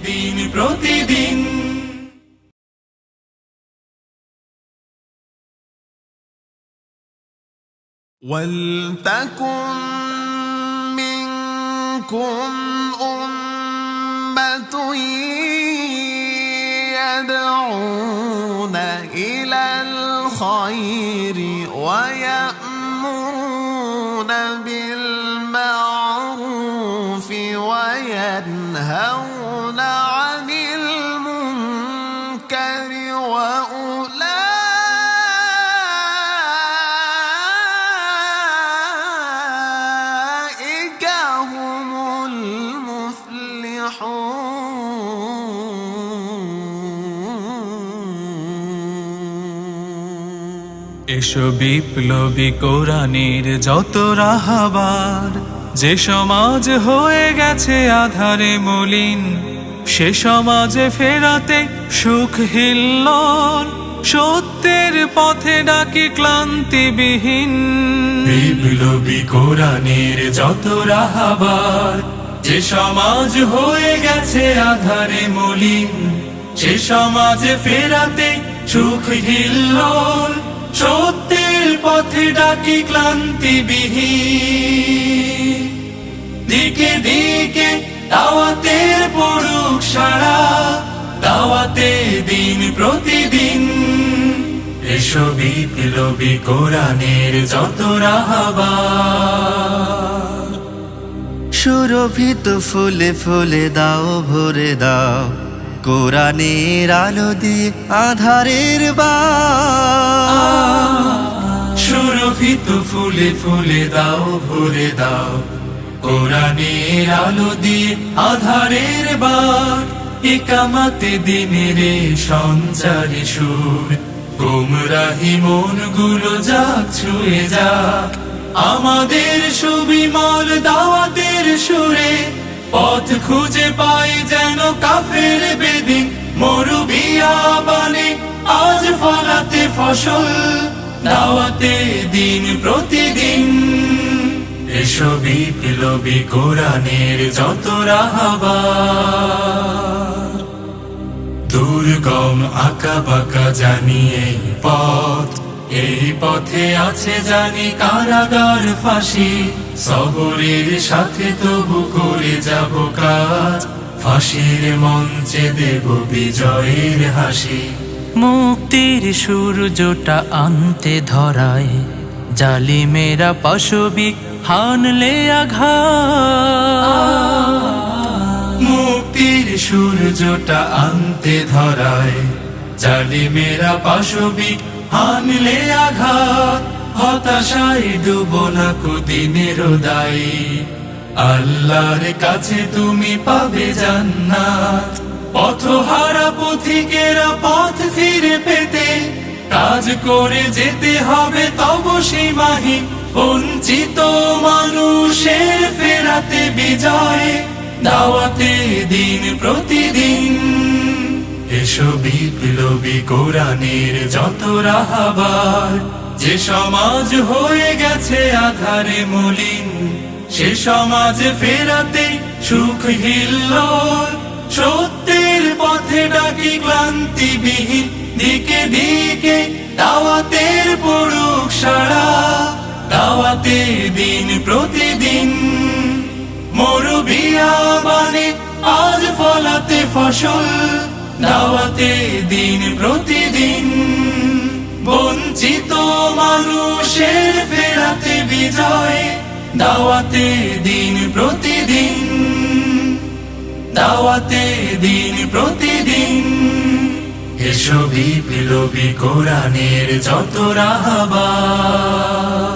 দিন প্রতিদিন। ولتكن منكم أمة يدعون إلى الخير ويأمرون بالمعروف وينهون عن المنكر وأولئك هم المفلحون। এসো বিপ্লবী কোরআনের যত রাহাবার, যে সমাজ হয়ে গেছে আধারে মলিন, সে সমাজে ফেরাতে সুখ হিল্লোল, সত্যের পথে ডাকি ক্লান্তিবিহীন। বিপ্লবী কোরআনের যত রাহাবার, যে সমাজ হয়ে গেছে আধারে মলিন, সে সমাজে ফেরাতে সুখ হিল্লোল, সত্যের পথে ডাকি ক্লান্তিবিহীন। দিকে দিকে দাওয়াতের পড়ুক সারা, দাওয়াতে দিন প্রতিদিন। এসো বিপ্লবী কোরআনের যত রাহাবার। সুরভিত ফুলে ফুলে দাও ভরে দাও, কোরআনের আলো দিয়ে আধারের সুরভিত ফুলে ফুলে দাও ভরে দাও, কোরআনের আলো দিয়ে আধারের বার। ইকামাতে দিনের সঞ্চারে সুর, গুমরাহি মনগুলো যাক ছুঁয়ে যাক, আমাদের সুবিমল দাওয়াতের সুরে। পথ খুঁজে পাই যেন কাফের বেদিন, মরুবিয়াবানে আজ ফলাতে ফসল, দাওয়াতে দিন প্রতিদিন। এসো বিপ্লবী কোরআনের যত রাহাবার। দুর্গম আঁকা বাঁকা জানি এই পথ, এই পথে আছে জানি কারাগার ফাঁসি, সবরের সাথে তবু করে যাব কাজ, ফাঁসির মঞ্চে দেব বিজয়ের হাসি। মুক্তির সূর্যটা আনতে ধরায়, জালিমেরা পাশবিক হানলে আঘাত। মুক্তির সূর্যটা আনতে ধরায়, জালিমেরা পাশবিক হানলে আঘাত। হতাশায় ডুবো না কুদিনের দায়ী, আল্লাহর কাছে তুমি পাবে জান্নাত। পথহারা পথিকেরা পথ ফিরে পেতে, কাজ করে যেতে হবে তব সীমাহীন। বঞ্চিত মানুষের ফেরাতে বিজয়, দাওয়াতে দিন প্রতিদিন। এসো বিপ্লবী কোরআনের যত রাহাবার, যে সমাজ হয়ে গেছে আধারে মলিন, সে সমাজ ফেরাতে সুখ হিল্লোল, সত্যের পথে ডাকি ক্লান্তিবিহীন। দিকে দিকে দাওয়াতের পড়ুক সারা, দাওয়াতে দিন প্রতিদিন। মরুবিয়াবানে আজ ফলাতে ফসল, দাওয়াতে দিন প্রতিদিন। বঞ্চিত মানুষের ফেরাতে বিজয়, দাওয়াতে দিন প্রতিদিন। দাওয়াতে দিন প্রতিদিন। এসো বিপ্লবী কোরআনের যত রাহাবার।